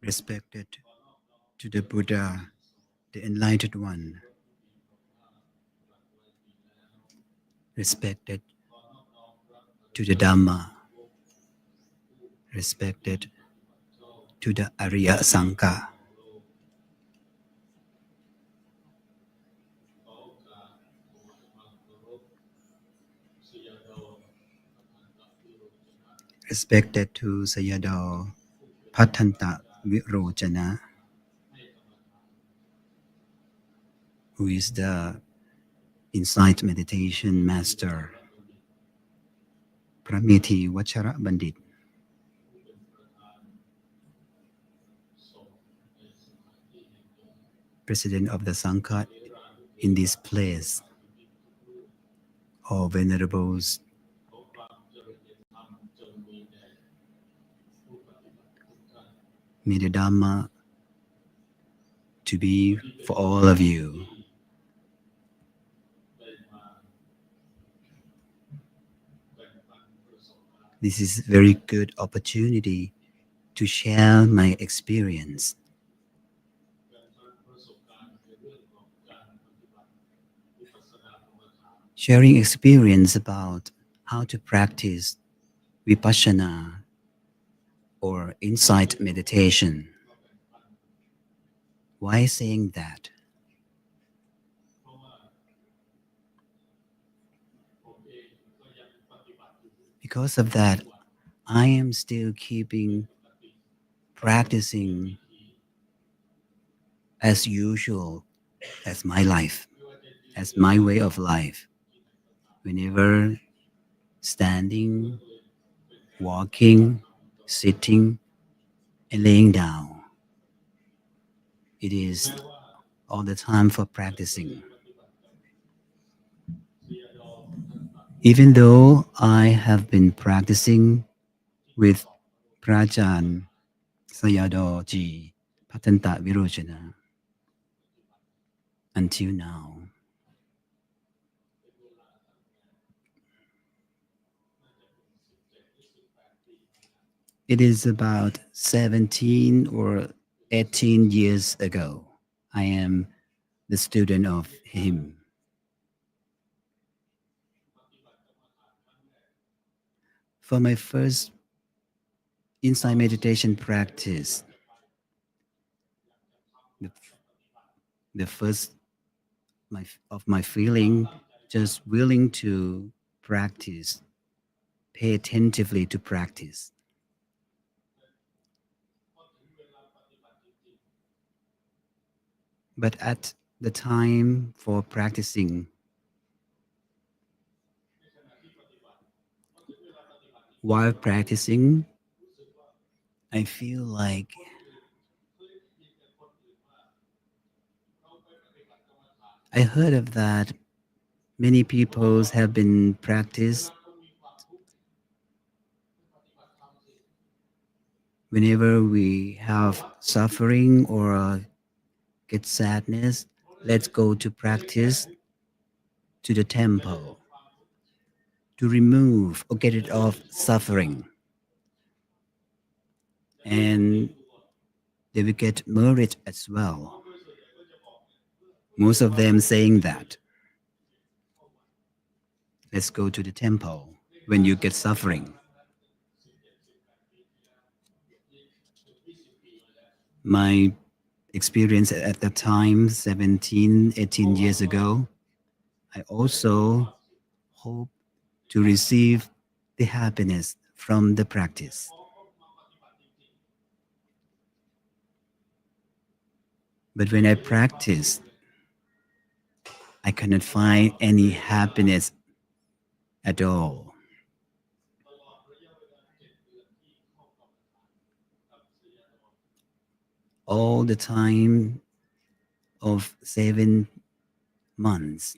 Respected to the Buddha, the Enlightened One. Respected to the Dhamma. Respected to the Arya Sangha. Respected to Sayadaw Patthanta Virojana, who is the Insight Meditation Master, Pramiti Vachara Bandit, President of the Sangha in this place, all venerables, may the Dhamma to be for all of you. This is a very good opportunity to share my experience. Sharing experience about how to practice Vipassana or insight meditation. Why saying that? Because of that, I am still practicing as usual as my life, as my way of life. Whenever standing, walking, sitting, and laying down, it is all the time for practicing. Even though I have been practicing with Prajan Sayadaw Ji Patanta Virojana until now, it is about 17 or 18 years ago. I am the student of him. For my first insight meditation practice, the first of my feeling, just willing to practice, pay attentively to practice. But at the time for practicing, while practicing, I feel like I heard of that many people have been practiced Whenever we have suffering or get sadness, let's go to practice to the temple to remove or get rid of suffering. And they will get merit as well. Most of them saying that. Let's go to the temple when you get suffering. My experience at that time, 17, 18 years ago, I also hope to receive the happiness from the practice. But when I practice, I cannot find any happiness at all. All the time of 7 months,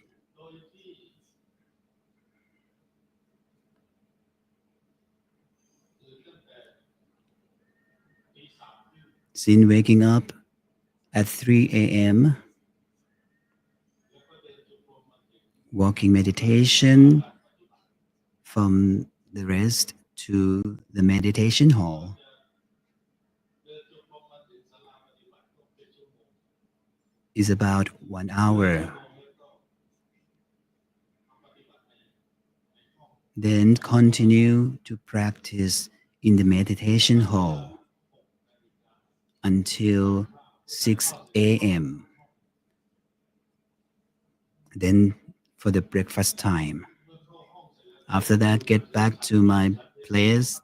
since waking up at 3 a.m., walking meditation from the rest to the meditation hall is about 1 hour. Then continue to practice in the meditation hall until 6 a.m. Then for the breakfast time. After that, get back to my place,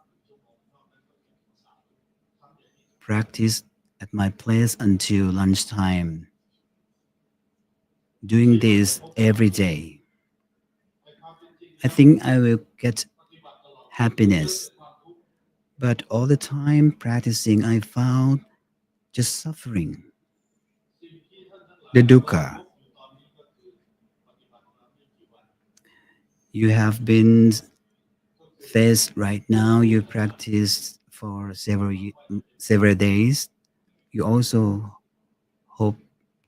practice at my place until lunchtime. Doing this every day, I think I will get happiness. But all the time practicing, I found just suffering, the dukkha. You have been faced right now, you practice for several days. You also hope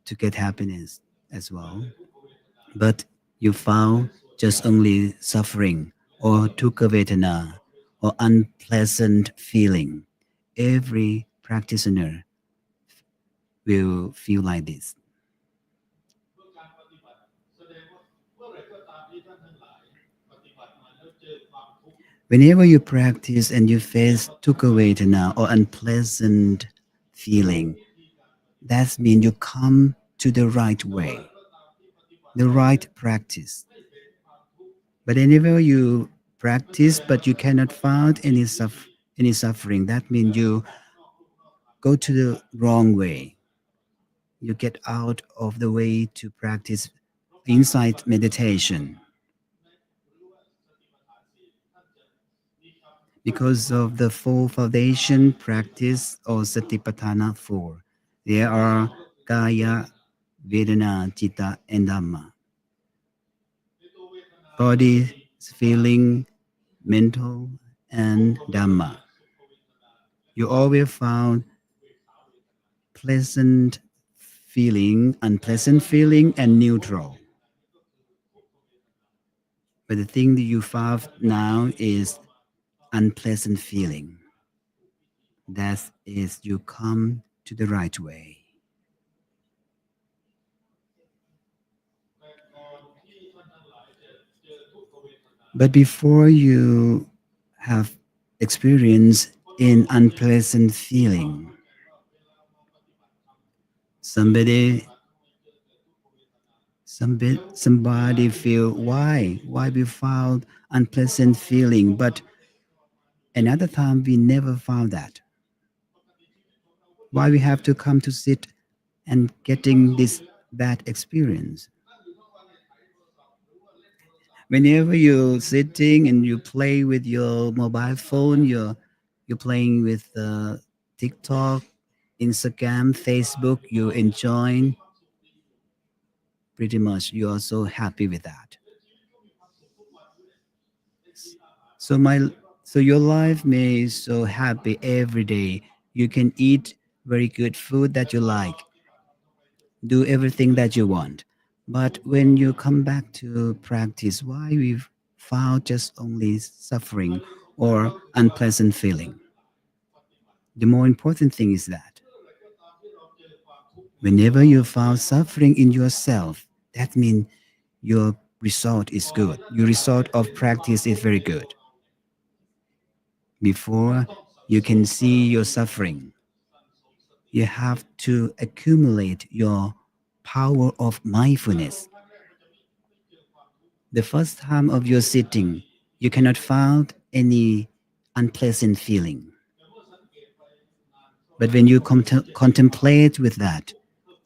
to get happiness as well. But you found just only suffering or dukkha vedana or unpleasant feeling. Every practitioner will feel like this. Whenever you practice and you face dukkha vedana or unpleasant feeling, that means you come to the right way, the right practice. But whenever you practice but you cannot find any suffering, that means you go to the wrong way. You get out of the way to practice insight meditation. Because of the four foundation practice or Satipatthana 4, there are Kaya, Vedana, Chitta, and Dhamma. Body, feeling, mental, and Dhamma. You always found pleasant feeling, unpleasant feeling, and neutral. But the thing that you found now is unpleasant feeling. That is, you come to the right way. But before you have experience in unpleasant feeling, somebody somebody feel why we found unpleasant feeling, but another time we never found that. Why we have to come to sit and getting this bad experience? Whenever you're sitting and you play with your mobile phone, you're playing with TikTok, Instagram, Facebook, you enjoy pretty much. You are so happy with that. So my so your life may so happy every day, You can eat very good food that you like, do everything that you want. But when you come back to practice, why we've found just only suffering or unpleasant feeling? The more important thing is that whenever you found suffering in yourself, that means your result is good. Your result of practice is very good. Before you can see your suffering, you have to accumulate your power of mindfulness. The first time of your sitting, you cannot find any unpleasant feeling. But when you contemplate with that,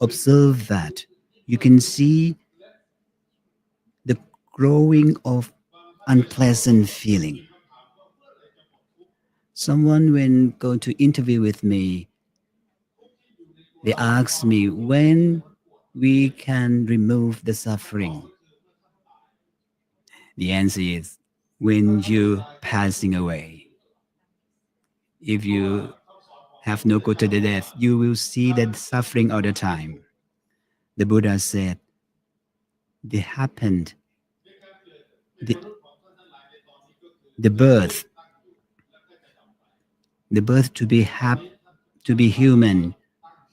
observe that, you can see the growing of unpleasant feeling. Someone when going to interview with me, they asked me when we can remove the suffering. The answer is when you passing away. If you have no go to the death, you will see that suffering all the time. The Buddha said, the happened, the, the birth, the birth to be to be human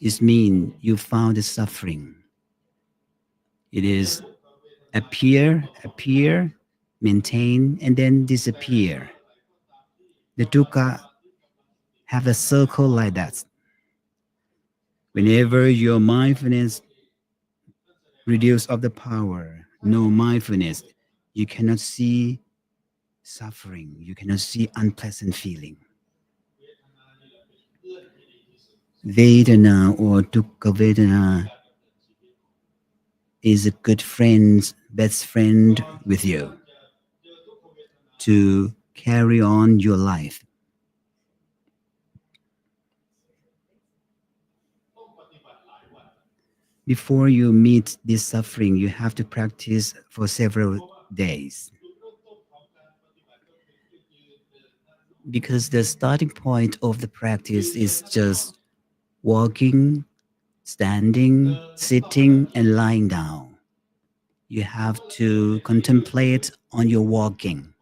is mean you found the suffering. It is appear, maintain, and then disappear. The dukkha have a circle like that. Whenever your mindfulness reduce of the power, no mindfulness, you cannot see suffering, you cannot see unpleasant feeling. Vedana or dukkha vedana is a good friend, best friend with you to carry on your life. Before you meet this suffering, you have to practice for several days. Because the starting point of the practice is just walking, standing, sitting, and lying down. You have to contemplate on your walking.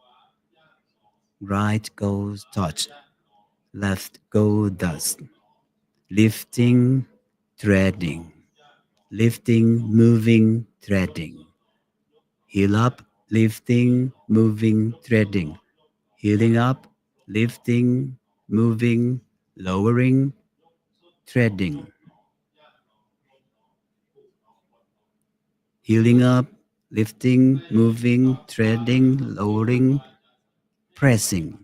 Right goes touch, left go dust. Lifting, treading, lifting, moving, treading. Heel up, lifting, moving, treading. Heeling up, lifting, moving, lowering, treading. Heeling up, lifting, moving, treading, lowering, pressing.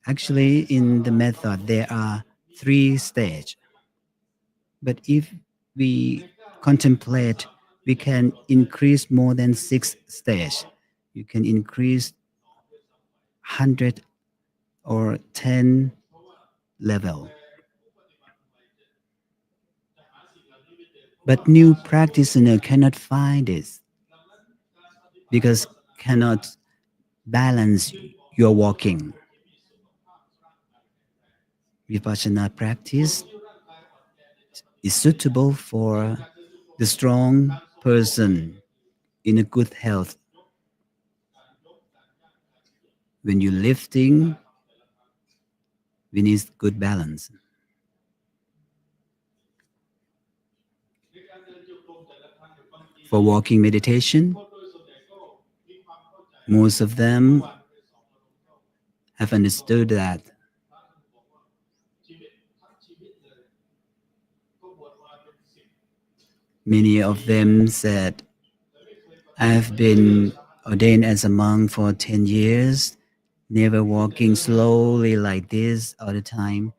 Actually, in the method, there are 3 stages. But if we contemplate, we can increase more than 6 stages. You can increase 100 or 10 level. But new practitioner cannot find this because cannot balance your walking. Vipassana practice is suitable for the strong person in a good health. When you're lifting, we need good balance. For walking meditation, most of them have understood that many of them said, I have been ordained as a monk for 10 years, never walking slowly like this all the time,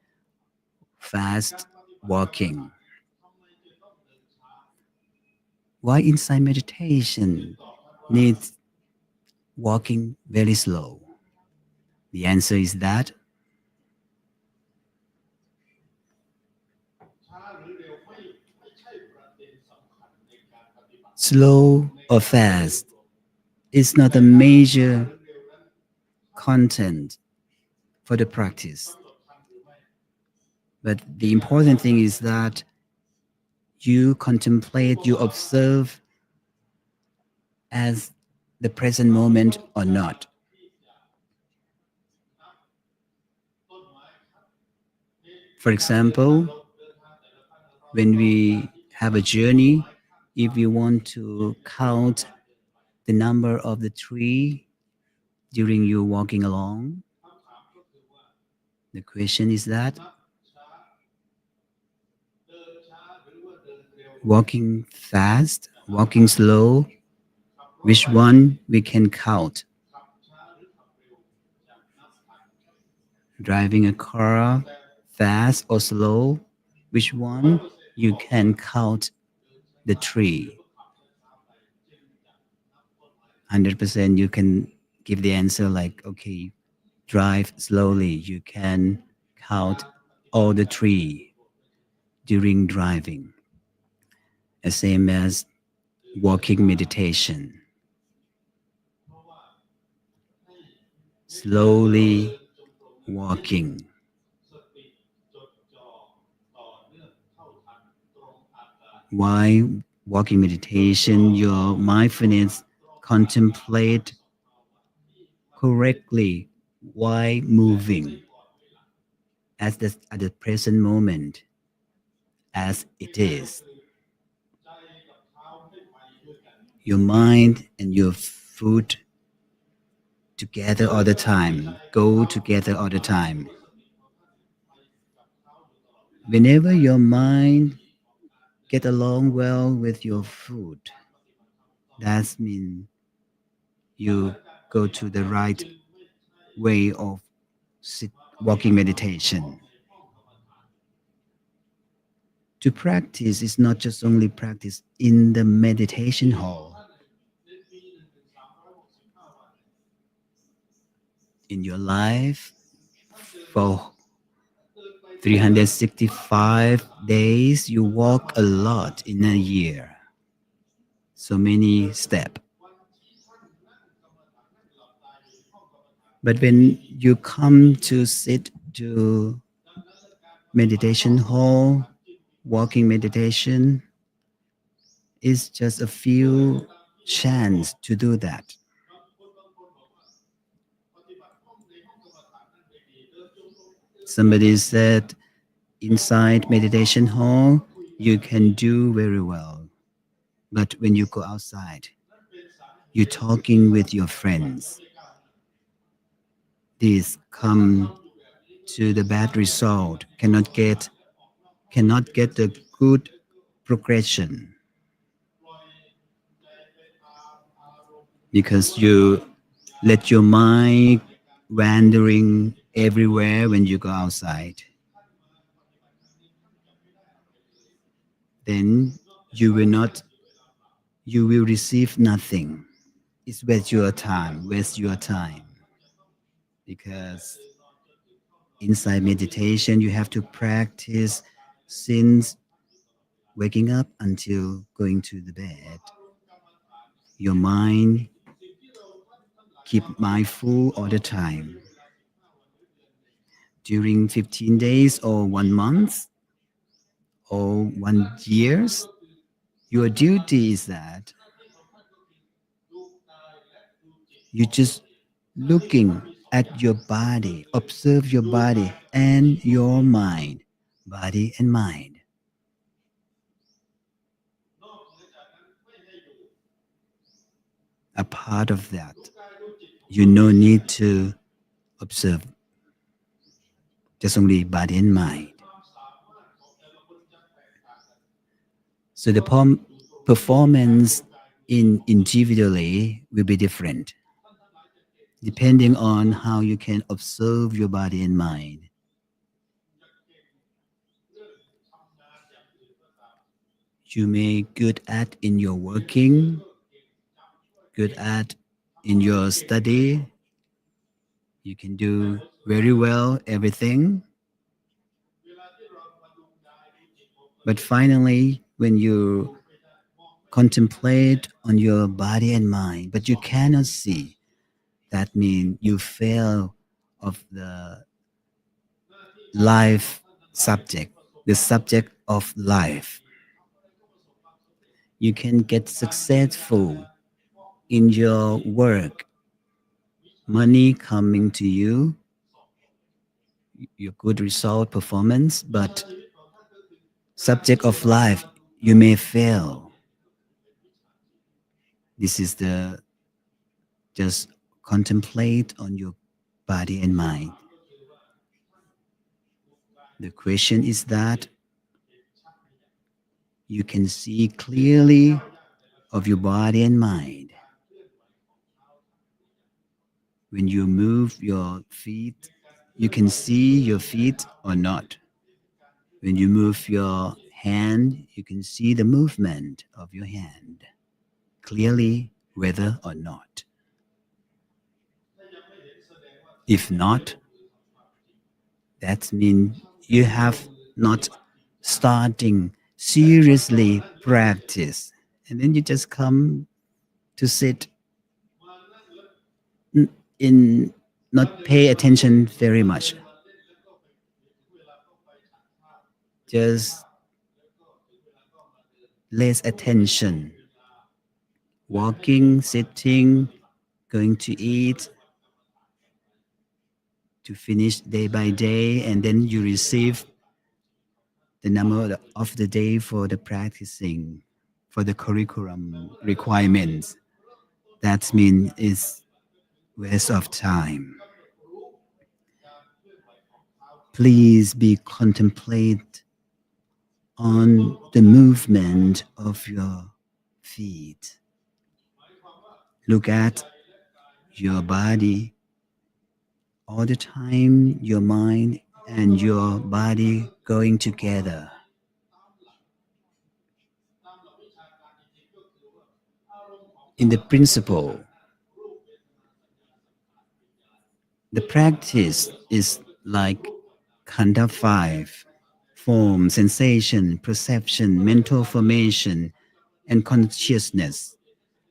fast walking. Why inside meditation needs walking very slow? The answer is that slow or fast is not a major content for the practice. But the important thing is that you contemplate, you observe as the present moment or not. For example, when we have a journey, if you want to count the number of the tree during you walking along, the question is that walking fast, walking slow, which one we can count? Driving a car fast or slow, which one you can count the tree? 100% you can give the answer like, okay, drive slowly. You can count all the tree during driving. The same as walking meditation. Slowly walking. Why walking meditation? Your mindfulness contemplate correctly while moving at the present moment as it is. Your mind and your foot together all the time, go together all the time. Whenever your mind get along well with your food, that means you go to the right way of walking meditation. To practice is not just only practice in the meditation hall. In your life, for 365 days, you walk a lot in a year. So many steps. But when you come to sit to meditation hall, walking meditation is just a few chance to do that. Somebody said inside meditation hall you can do very well, but when you go outside, you're talking with your friends. This come to the bad result, cannot get the good progression because you let your mind wandering everywhere when you go outside. Then you will receive nothing. It's waste your time. Because inside meditation, you have to practice since waking up until going to the bed. Your mind keep mindful all the time. During 15 days or 1 month or 1 years, your duty is that you just looking at your body, observe your body and your mind, body and mind. A part of that, you no need to observe, just only body and mind. So the performance in individually will be different, depending on how you can observe your body and mind. You may good at in your working, good at in your study. You can do very well everything. But finally, when you contemplate on your body and mind, but you cannot see, that means you fail of the life subject, the subject of life. You can get successful in your work, money coming to you, your good result, performance, but subject of life, you may fail. This is the just contemplate on your body and mind. The question is that you can see clearly of your body and mind. When you move your feet, you can see your feet or not. When you move your hand, you can see the movement of your hand clearly, whether or not. If not, that means you have not starting seriously practice. And then you just come to sit in not pay attention very much. Just less attention. Walking, sitting, going to eat, to finish day by day, and then you receive the number of the day for the practicing, for the curriculum requirements. That means it's waste of time. Please be contemplate on the movement of your feet. Look at your body all the time, your mind and your body going together. In the principle, the practice is like Khanda 5, form, sensation, perception, mental formation, and consciousness,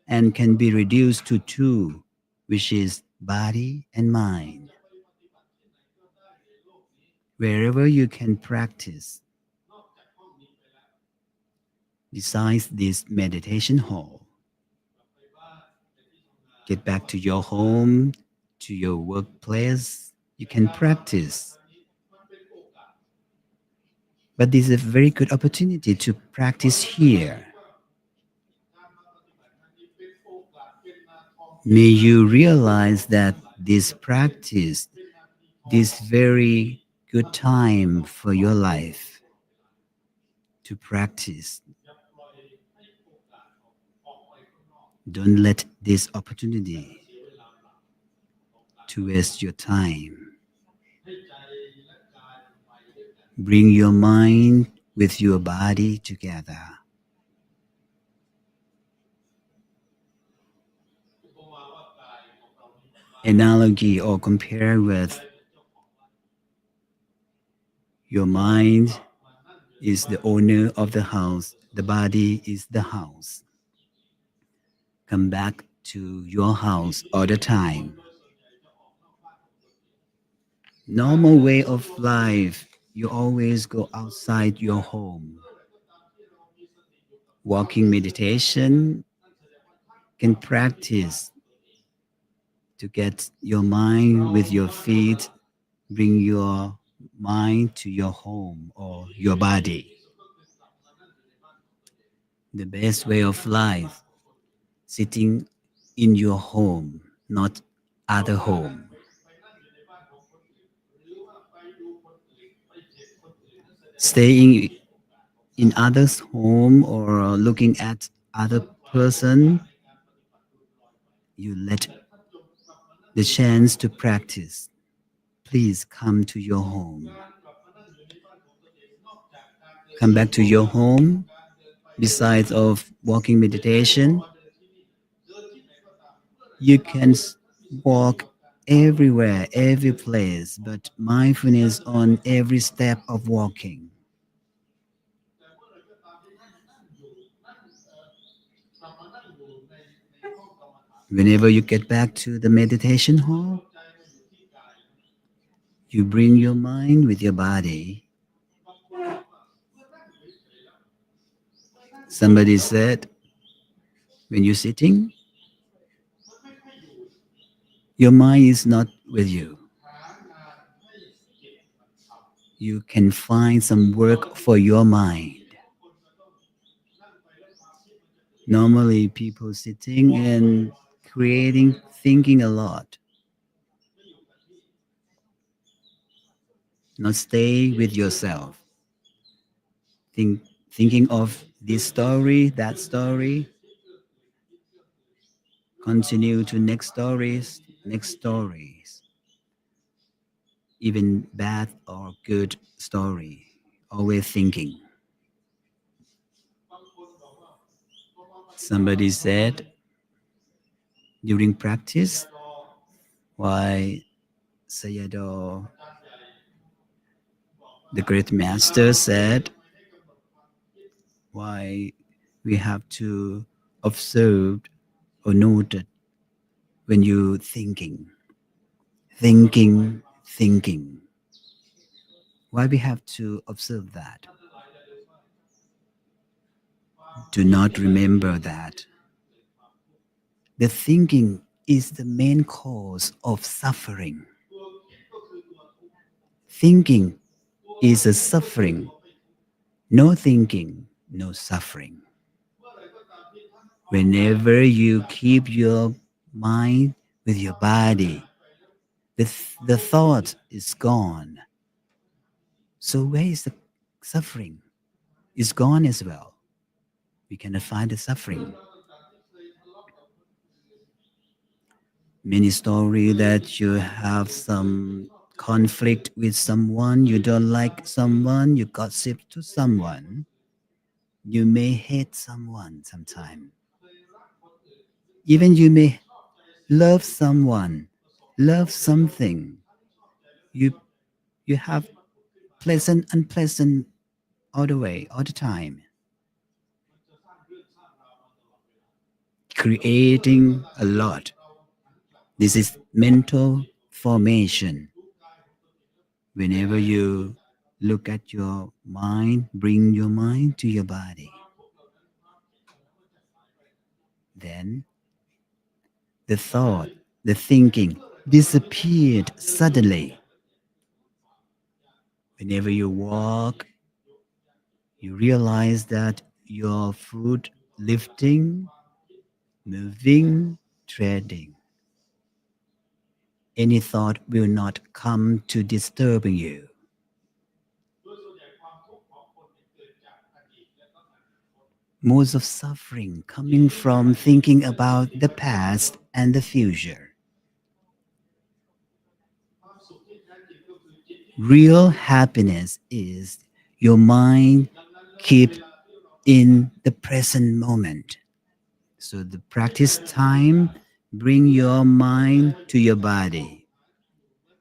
and can be reduced to two, which is body and mind. Wherever you can practice, besides this meditation hall, get back to your home, to your workplace, you can practice. But this is a very good opportunity to practice here. May you realize that this practice, this very good time for your life to practice. Don't let this opportunity to waste your time. Bring your mind with your body together. Analogy or compare with your mind is the owner of the house, the body is the house. Come back to your house all the time. Normal way of life, you always go outside your home. Walking meditation can practice to get your mind with your feet, bring your mind to your home or your body. The best way of life, sitting in your home, not other home. Staying in others' home or looking at other person, you let the chance to practice. Please come to your home. Come back to your home. Besides of walking meditation, you can walk everywhere, every place, but mindfulness on every step of walking. Whenever you get back to the meditation hall, you bring your mind with your body Somebody said, when you're sitting, your mind is not with you. You can find some work for your mind. Normally, people sitting and creating, thinking a lot, not stay with yourself. Thinking of this story, that story, continue to next stories, even bad or good story. Always thinking. Somebody said during practice, why Sayadaw, the great master, said why we have to observe or note it when you thinking. Why we have to observe that? Do not remember that the thinking is the main cause of suffering. Thinking is a suffering. No thinking, no suffering. Whenever you keep your mind with your body, the thought is gone. So where is the suffering? It's gone as well. We cannot find the suffering. Many story that you have some conflict with someone, you don't like someone, you gossip to someone, you may hate someone sometime. Even you may love someone, love something. You you have pleasant, unpleasant all the way, all the time. Creating a lot. This is mental formation. Whenever you look at your mind, bring your mind to your body. Then the thought, the thinking disappeared suddenly. Whenever you walk, you realize that your foot lifting, moving, treading. Any thought will not come to disturbing you. Most of suffering coming from thinking about the past and the future. Real happiness is your mind keep in the present moment. So the practice time, bring your mind to your body.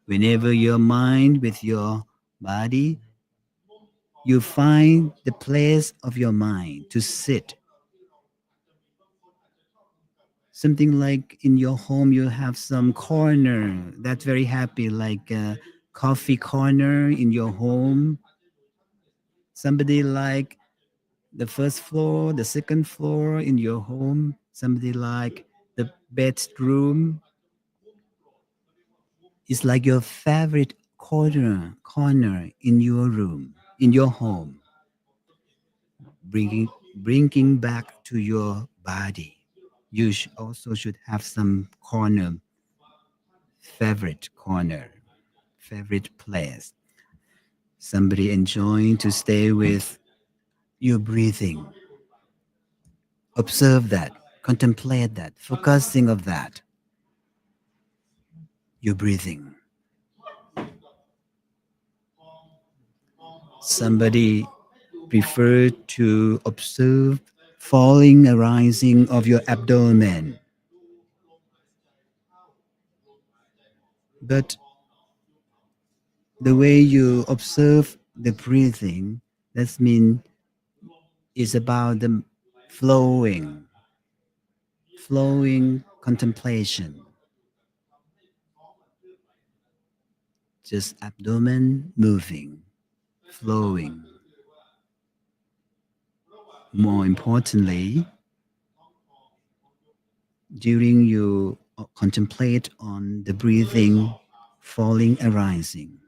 Whenever your mind with your body, you find the place of your mind to sit. Something like in your home, you have some corner that's very happy, like a coffee corner in your home. Somebody like the first floor, the second floor in your home. Somebody like the bedroom. It's like your favorite corner in your room, in your home. Bringing back to your body. You also should have some corner, favorite place. Somebody enjoying to stay with your breathing. Observe that, contemplate that, focusing of that. Your breathing. Somebody prefer to observe falling arising of your abdomen. But the way you observe the breathing, that means it's about the flowing contemplation. Just abdomen moving, flowing. More importantly, during you contemplate on the breathing, falling, arising,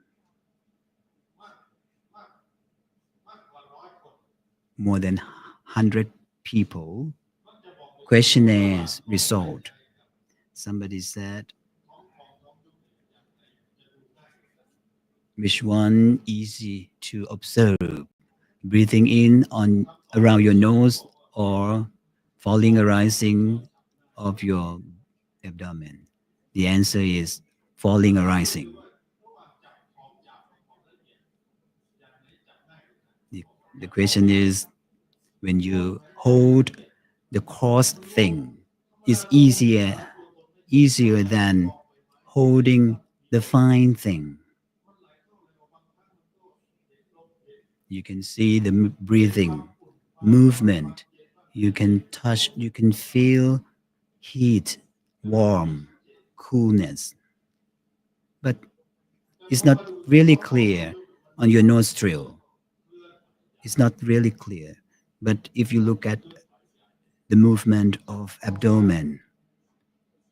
more than 100 people, questionnaires result. Somebody said, which one easy to observe? Breathing in on around your nose or falling arising of your abdomen? The answer is falling arising. The, the question is, when you hold the coarse thing, is easier than holding the fine thing. You can see the breathing, movement. You can touch, you can feel heat, warm, coolness. But it's not really clear on your nostril. It's not really clear. But if you look at the movement of abdomen,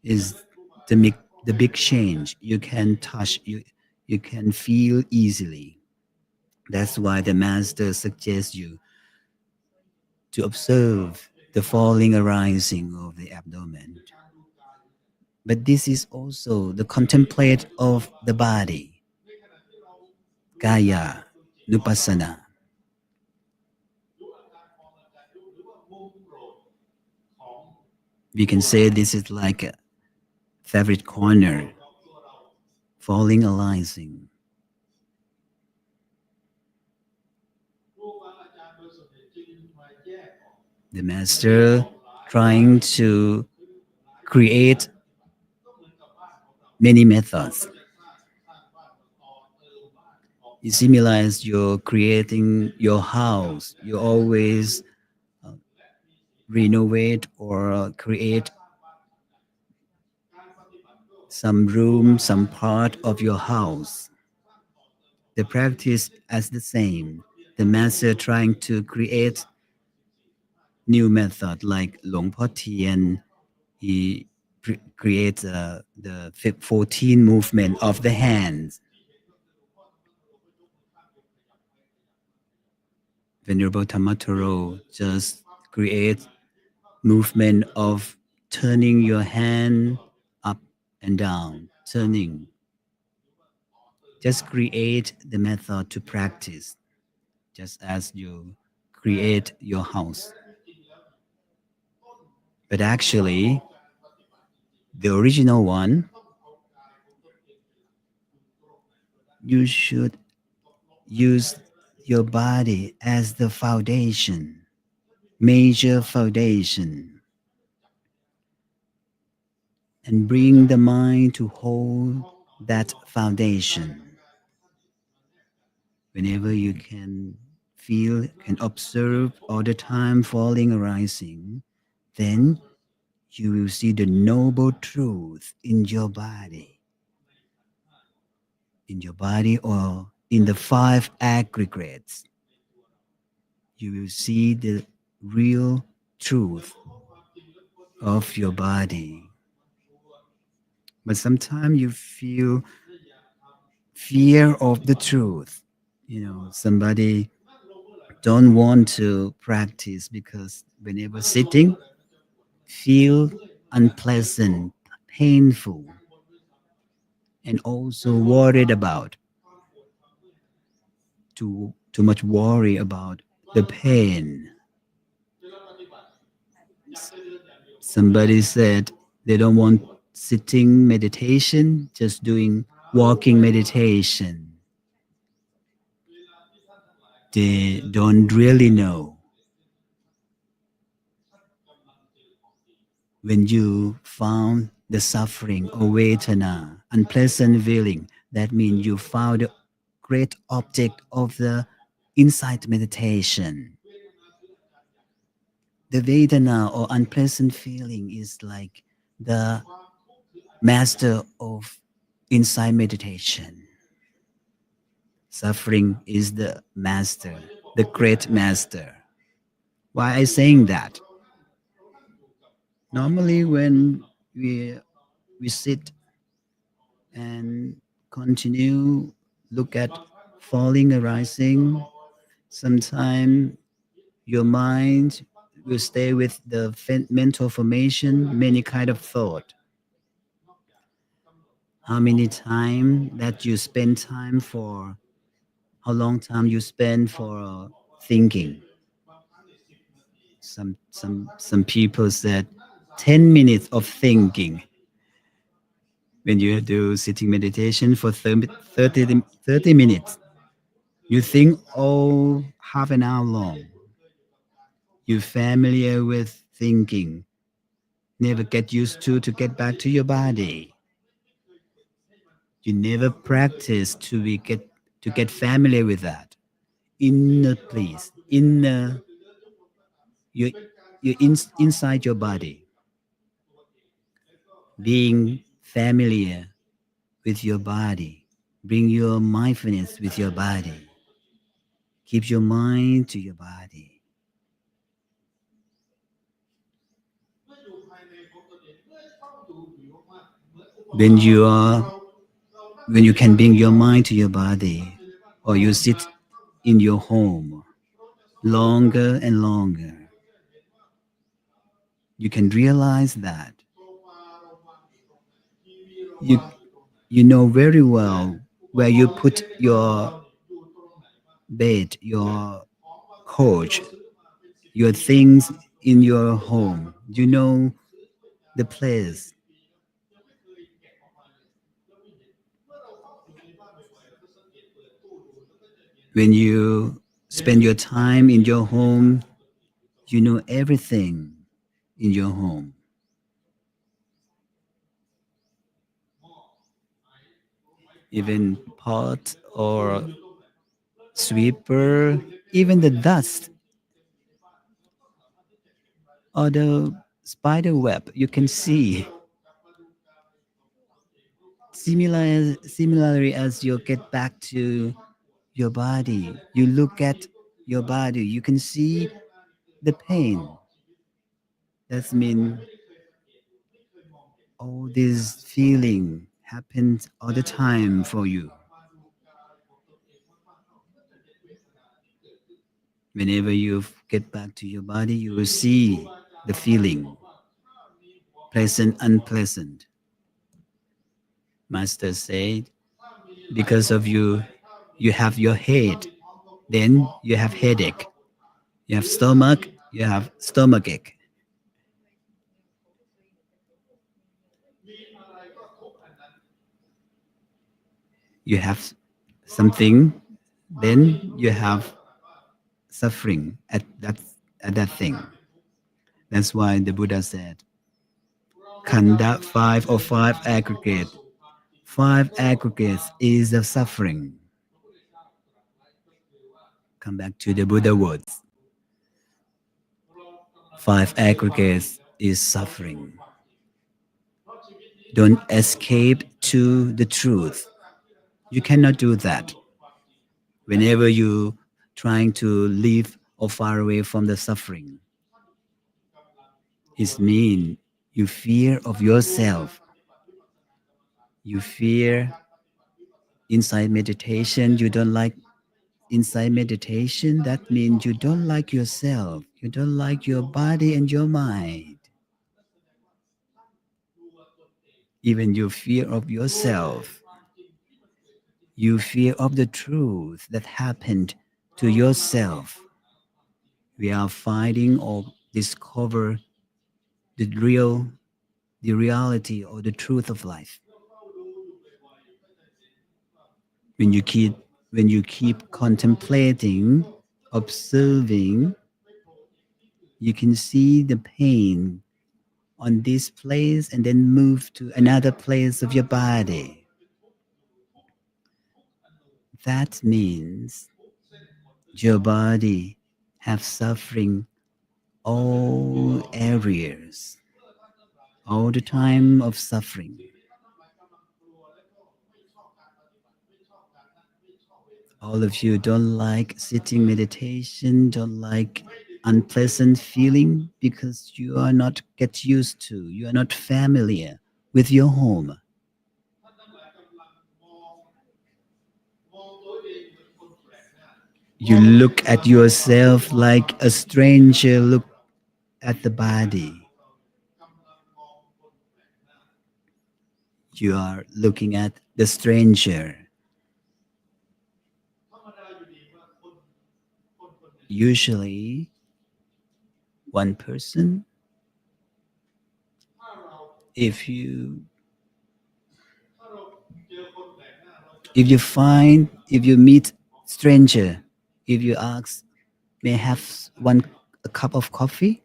is the big change. You can touch, you can feel easily. That's why the master suggests you to observe the falling arising of the abdomen. But this is also the contemplate of the body, kaya, nupassana. We can say this is like a favorite corner, falling arising. The master trying to create many methods. It similar as you're creating your house. You always renovate or create some room, some part of your house. The practice as the same. The master trying to create new method like Long Po Tien. He creates the 14 movement of the hands. Venerable Tamatoro just create movement of turning your hand up and down, turning. Just create the method to practice, just as you create your house. But actually, the original one, you should use your body as the foundation, major foundation, and bring the mind to hold that foundation. Whenever you can feel, can observe all the time falling arising, then you will see the noble truth in your body or in the five aggregates. You will see the real truth of your body. But sometimes you feel fear of the truth. You know, somebody don't want to practice because whenever sitting, feel unpleasant, painful, and also worried about too much worry about the pain. Somebody said they don't want sitting meditation, just doing walking meditation. They don't really know. When you found the suffering or vedana, unpleasant feeling, that means you found the great object of the insight meditation. The vedana or unpleasant feeling is like the master of insight meditation. Suffering is the master, the great master. Why I saying that? Normally, when we sit and continue look at falling arising, sometimes your mind will stay with the mental formation, many kind of thought. How many time that you spend time for? How long time you spend for thinking? Some people said 10 minutes of thinking. When you do sitting meditation for 30 minutes, you think oh half an hour long. You're familiar with thinking. Never get used to get back to your body. You never practice to get familiar with that. Inner place, inner you inside your body. Being familiar with your body. Bring your mindfulness with your body. Keep your mind to your body. When you are when you can bring your mind to your body, or you sit in your home longer and longer, you can realize that you you know very well where you put your bed, your couch, your things in your home. You know the place. When you spend your time in your home, you know everything in your home. Even pot or sweeper, even the dust or the spider web you can see. Similarly, as you get back to your body, you look at your body, you can see the pain. That means all this feeling happens all the time for you. Whenever you get back to your body, you will see the feeling, pleasant, unpleasant. Master said, because of you, you have your head, then you have headache. You have stomach, you have stomachache. You have something, then you have suffering at that thing. That's why the Buddha said, Khanda five or five aggregate. Five aggregates is the suffering. Come back to the Buddha words. Five aggregates is suffering. Don't escape to the truth. You cannot do that. Whenever you trying to live or far away from the suffering, it means you fear of yourself. You fear inside meditation. You don't like inside meditation. That means you don't like yourself. You don't like your body and your mind. Even you fear of yourself. You fear of the truth that happened to yourself. We are fighting or discover the the reality or the truth of life. When you keep contemplating, observing, you can see the pain on this place and then move to another place of your body. That means your body have suffering all areas, all the time of suffering. All of you don't like sitting meditation, don't like unpleasant feeling because you are not get used to, you are not familiar with your home. You look at yourself like a stranger look at the body. You are looking at the stranger. Usually, one person, if you if you meet stranger, if you ask, may I have a cup of coffee?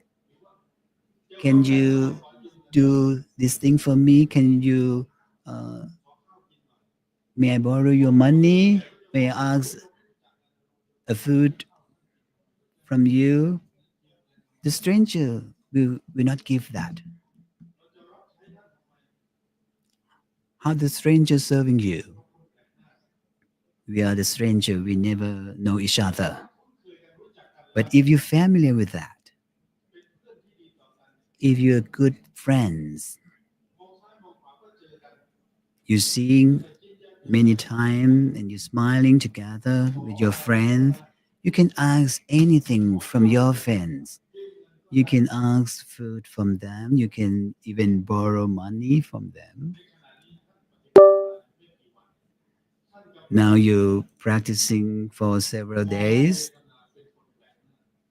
Can you do this thing for me? Can you may I borrow your money? May I ask a food from you? The stranger will not give that. How the stranger serving you? We are the stranger, we never know each other. But if you're familiar with that, if you're good friends, you're seeing many times and you're smiling together with your friends, you can ask anything from your friends. You can ask food from them. You can even borrow money from them. Now you're practicing for several days.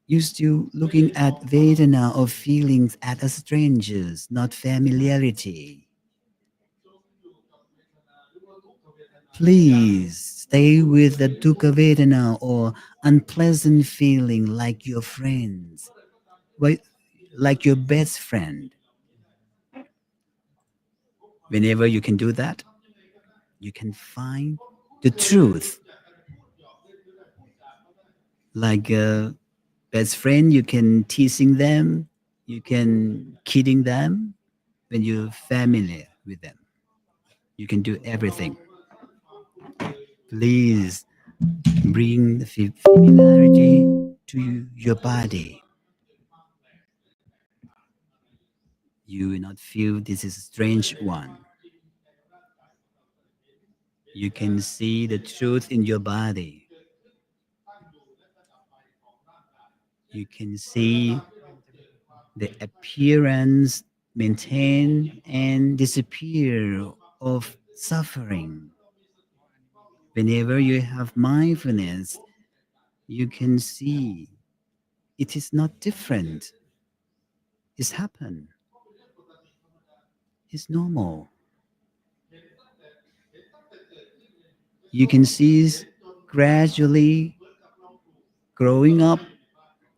You're still looking at Vedana or feelings as strangers, not familiarity. Please stay with the dukkha Vedana or unpleasant feeling like your friends, like your best friend. Whenever you can do that, you can find the truth. Like a best friend, you can teasing them, you can kidding them when you're familiar with them. You can do everything. Please bring the familiarity to your body. You will not feel this is a strange one. You can see the truth in your body. You can see the appearance, maintain, and disappear of suffering. Whenever you have mindfulness, you can see it is not different. It's happened. It's normal. You can see gradually growing up,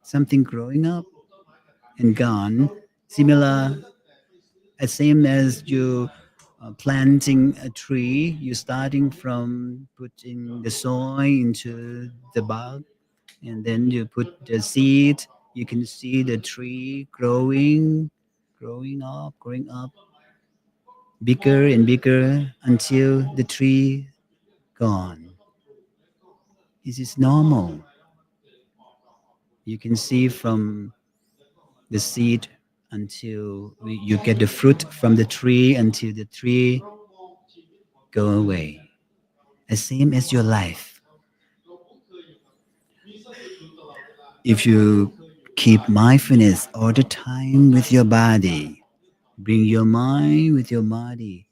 something growing up and gone, similar, as same as you planting a tree. You're starting from putting the soil into the bark, and then you put the seed. You can see the tree growing up, bigger and bigger until the tree gone. This is normal. You can see from the seed until you get the fruit from the tree until the tree go away. The same as your life. If you keep mindfulness all the time with your body, bring your mind with your body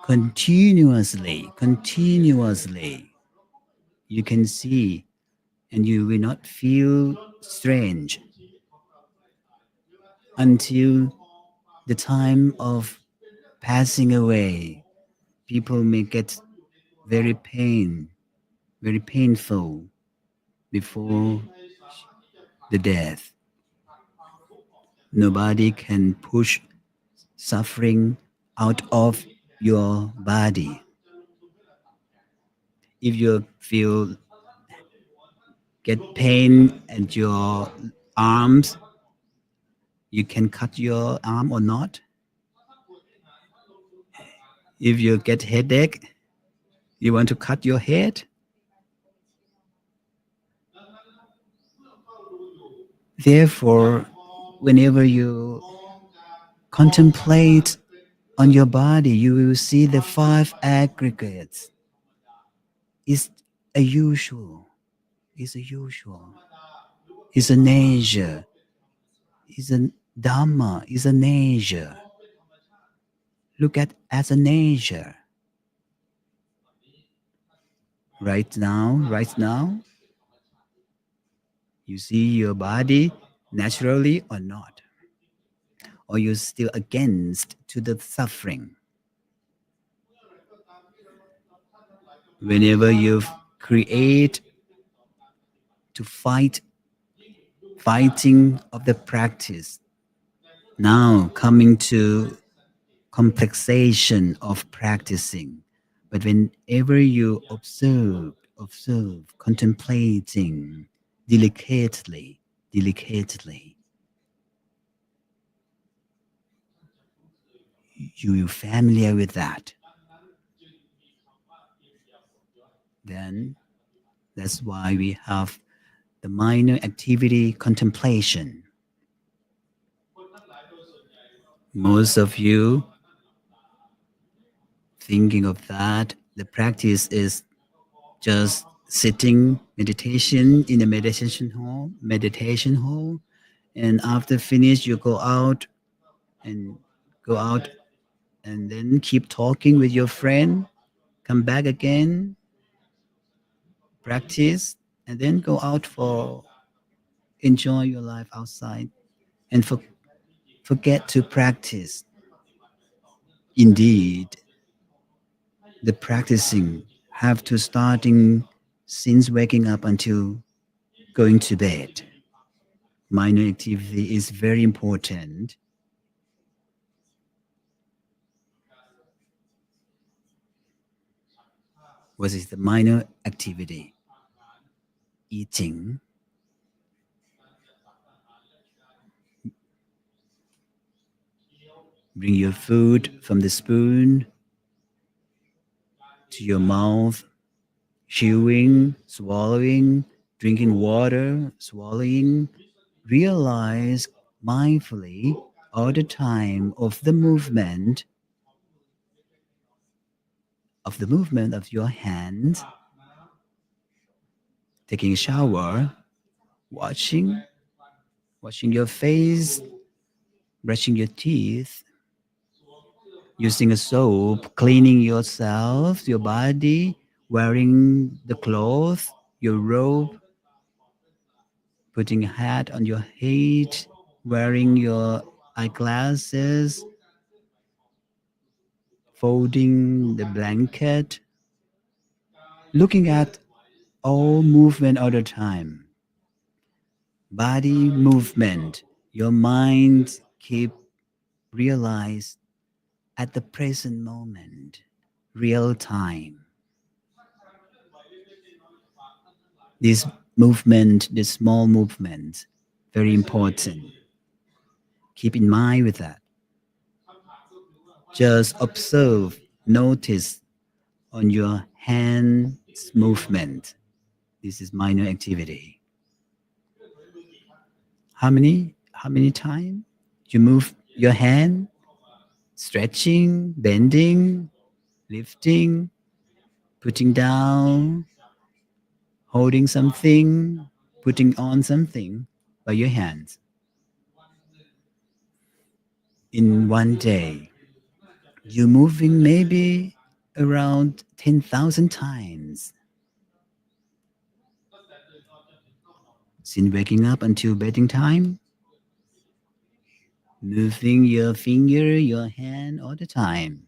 continuously, you can see and you will not feel strange until the time of passing away. People may get very very painful before the death. Nobody can push suffering out of your body. If you feel get pain at your arms, you can cut your arm or not. If you get headache, you want to cut your head. Therefore, whenever you contemplate on your body, you will see the five aggregates. It's a usual. It's a usual. It's a nature. It's a dharma. It's a nature. Look at as a nature. Right now, you see your body naturally or not, or you're still against to the suffering. Whenever you create to fighting of the practice, now coming to complexation of practicing. But whenever you observe, contemplating delicately, you familiar with that, then that's why we have the minor activity contemplation. Most of you thinking of that, the practice is just sitting meditation in a meditation hall, and after finish you and go out and then keep talking with your friend, come back again, practice, and then go out for enjoy your life outside and forget to practice. Indeed, the practicing have to starting since waking up until going to bed. Minor activity is very important. What is the minor activity? Eating. Bring your food from the spoon to your mouth, chewing, swallowing, drinking water, swallowing. Realize mindfully all the time of your hands, taking a shower, washing, washing your face, brushing your teeth, using a soap, cleaning yourself, your body, wearing the clothes, your robe, putting a hat on your head, wearing your eyeglasses, folding the blanket, looking at all movement all the time. Body movement, your mind keep realize at the present moment, real time. This movement, this small movement, very important. Keep in mind with that. Just observe, notice on your hands movement. This is minor activity. How many times you move your hand? Stretching, bending, lifting, putting down, holding something, putting on something by your hands in one day. You're moving maybe around 10,000 times since waking up until bedding time, moving your finger, your hand all the time.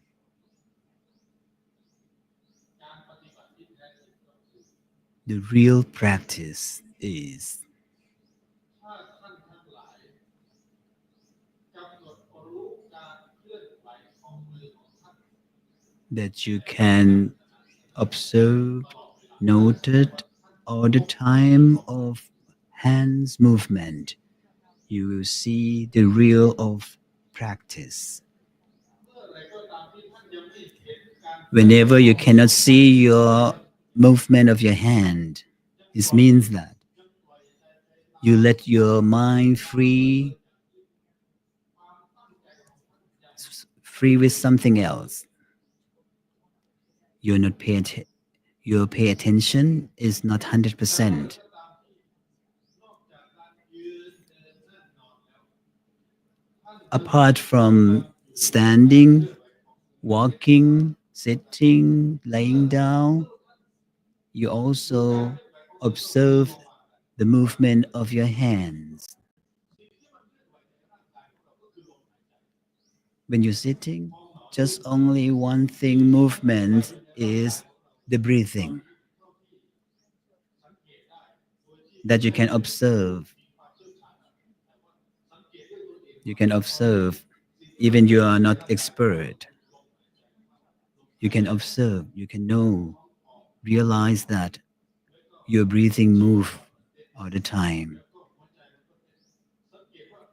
The real practice is that you can observe, noted all the time of hands movement. You will see the real of practice. Whenever you cannot see your movement of your hand, this means that You let your mind free with something else. You're not pay att- your pay attention is not 100%. Apart from standing, walking, sitting, laying down, you also observe the movement of your hands. When you're sitting, just only one thing movement is the breathing that you can observe. You can observe even you are not expert. You can observe, you can know, realize that your breathing move all the time.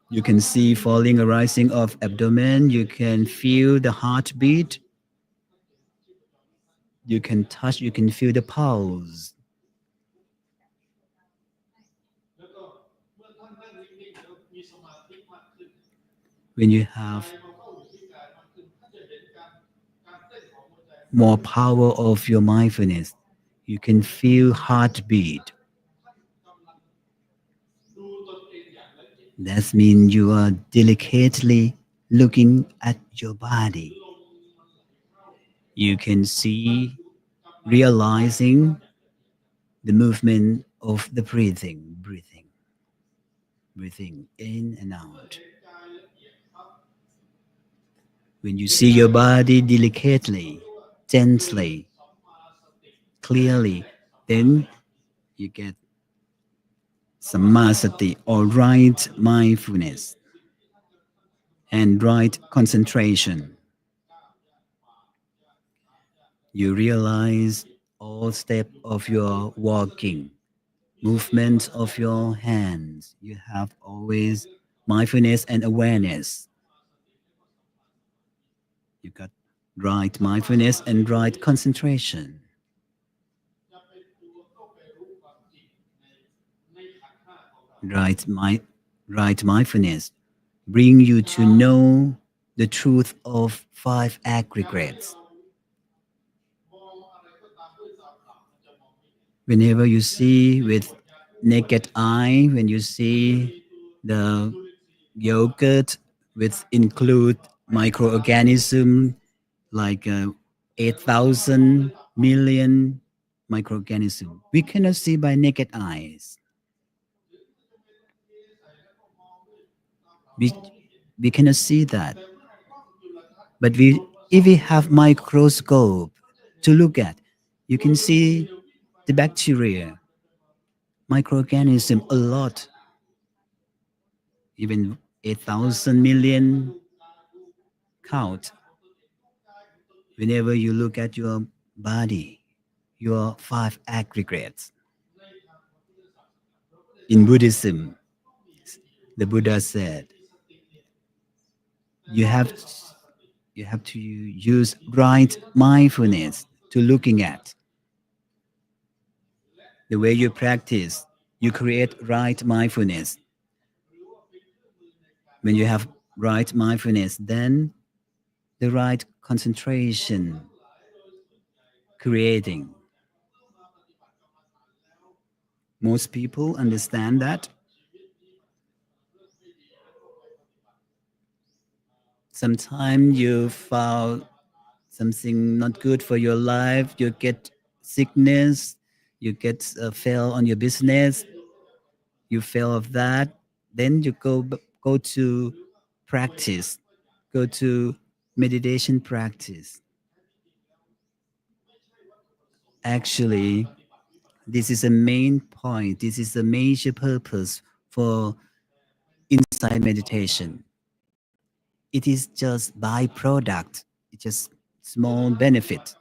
You can see falling or rising of abdomen. You can feel the heartbeat. You can touch, you can feel the pulse. When you have more power of your mindfulness, you can feel heartbeat. That means you are delicately looking at your body. You can see, realizing the movement of the breathing in and out. When you see your body delicately, gently, clearly, then you get samasati or right mindfulness and right concentration. You realize all steps of your walking, movements of your hands. You have always mindfulness and awareness. You got right mindfulness and right concentration. Right, right mindfulness bring you to know the truth of five aggregates. Whenever you see with naked eye, when you see the yogurt with include microorganism like 8,000 million microorganism, we cannot see by naked eyes. We, we cannot see that. But if we have microscope to look at, you can see the bacteria, microorganism a lot, even 8,000 million count. Whenever you look at your body, your five aggregates. In Buddhism, the Buddha said, you have you have to use right mindfulness to looking at the way you practice. You create right mindfulness. When you have right mindfulness, then the right concentration creating. Most people understand that. Sometimes you found something not good for your life, you get sickness, you get fail on your business, you fail of that, then you go to practice, go to meditation practice. Actually, this is a main point. This is a major purpose for insight meditation. It is just byproduct. It's just small benefit.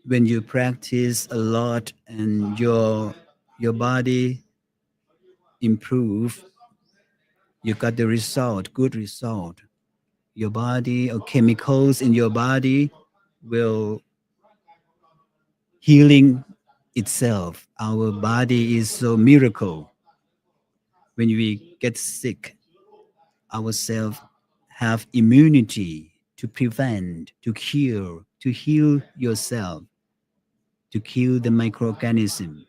When you practice a lot and your body improve, you got the result, good result. Your body or chemicals in your body will healing itself. Our body is so miracle. When we get sick, our cells have immunity to prevent, to cure, to heal yourself, to kill the microorganism.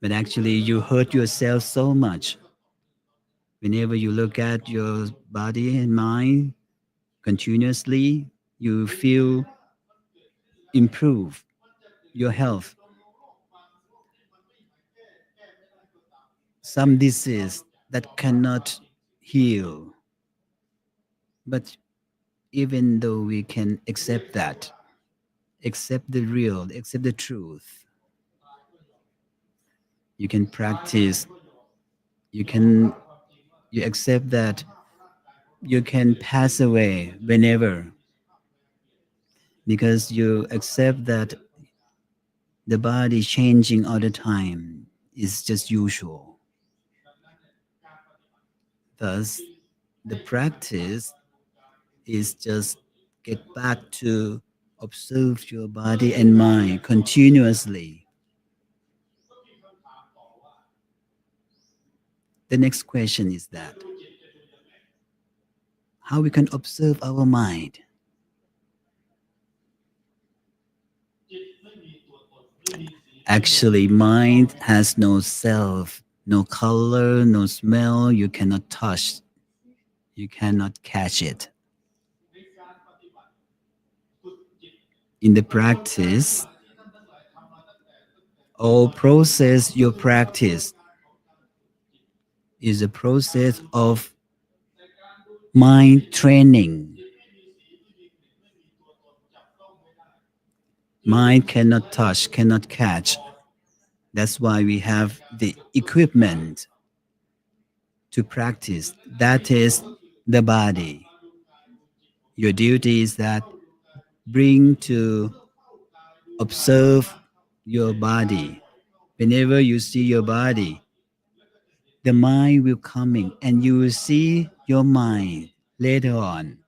But actually, you hurt yourself so much. Whenever you look at your body and mind continuously, you feel improve your health. Some disease that cannot heal. But even though we can accept that, accept the real, accept the truth, you can practice, you can you accept that you can pass away whenever because you accept that the body changing all the time is just usual. Thus, the practice is just get back to observe your body and mind continuously. The next question is that how we can observe our mind. Actually, mind has no self, no color, no smell. You cannot touch, you cannot catch it. In the practice, all process your practice is a process of mind training. Mind cannot touch, cannot catch. That's why we have the equipment to practice. That is the body. Your duty is that bring to observe your body. Whenever you see your body, the mind will come in and you will see your mind later on.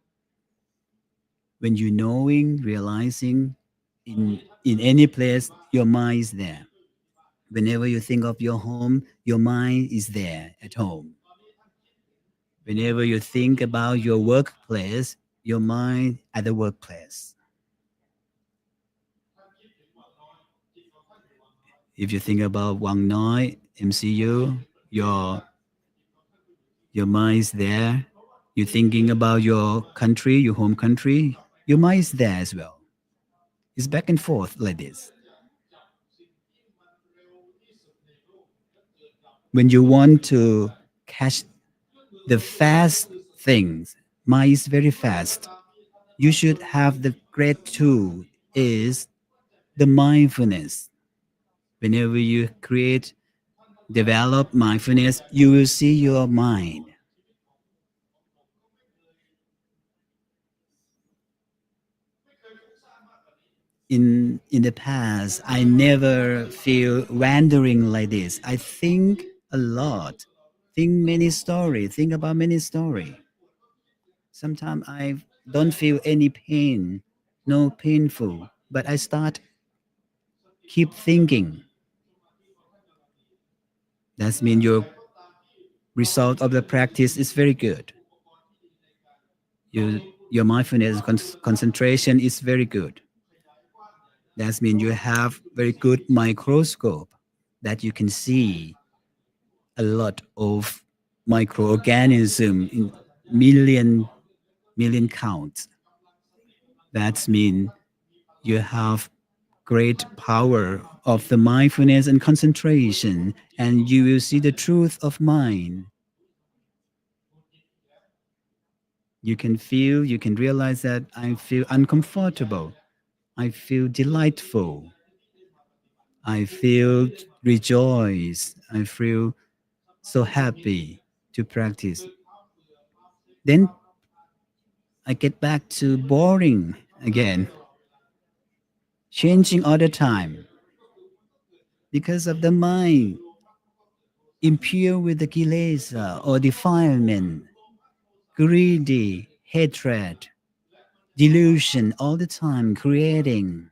When you knowing, realizing in any place, your mind is there. Whenever you think of your home, your mind is there at home. Whenever you think about your workplace, your mind at the workplace. If you think about Wang Noi, MCU, your mind is there. You're thinking about your country, your home country, your mind is there as well. It's back and forth like this. When you want to catch the fast things, mind is very fast. You should have the great tool is the mindfulness. Whenever you create, develop mindfulness, you will see your mind. In the past, I never feel wandering like this. I think a lot, think many story, think about many story. Sometimes I don't feel any pain, no painful, but I start keep thinking. That means your result of the practice is very good. Your mindfulness concentration is very good. That means you have very good microscope that you can see a lot of microorganism in million counts. That means you have great power of the mindfulness and concentration, and you will see the truth of mind. You can feel, you can realize that I feel uncomfortable. I feel delightful. I feel rejoice. I feel so happy to practice. Then I get back to boring again, changing all the time because of the mind impure with the kilesa or defilement, greedy, hatred, delusion all the time creating.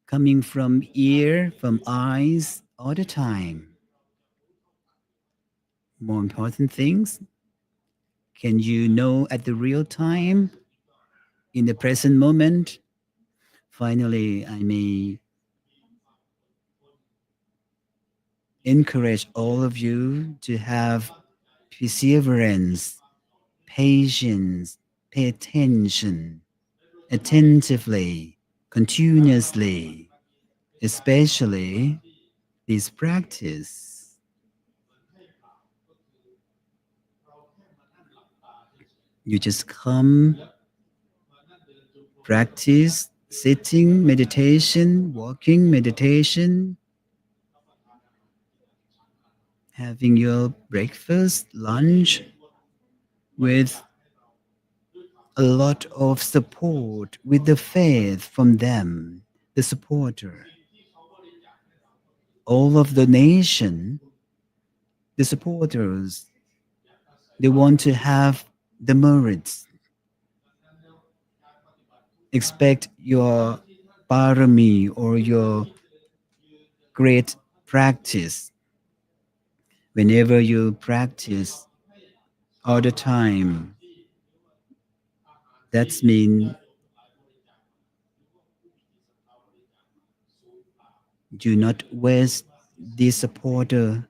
coming from ear, from eyes all the time. More important things, can you know at the real time, in the present moment? Finally, I may encourage all of you to have perseverance, patience, pay attention attentively, continuously, especially this practice. You just come, practice sitting meditation, walking meditation, having your breakfast, lunch with a lot of support, with the faith from them, the supporter. All of the nation, the supporters, they want to have the merits. Expect your parami or your great practice. Whenever you practice all the time, that's mean do not waste this supporter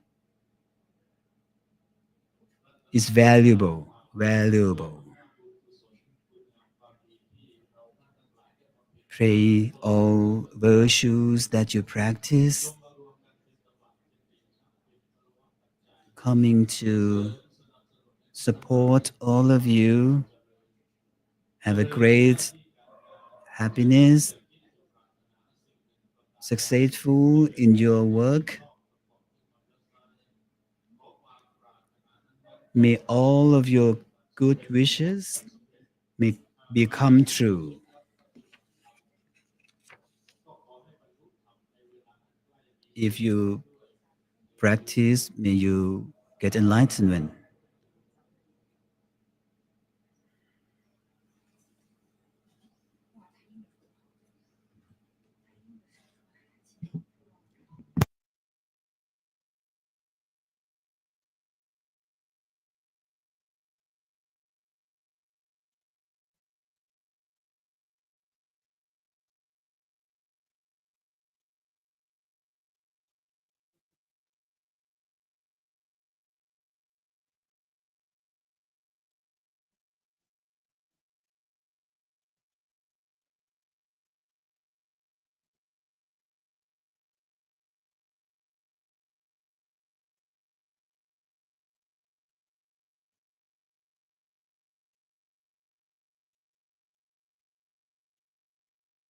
is valuable, valuable. Pray all virtues that you practice coming to support all of you. Have a great happiness, successful in your work. May all of your good wishes may become true. If you practice, may you get enlightenment.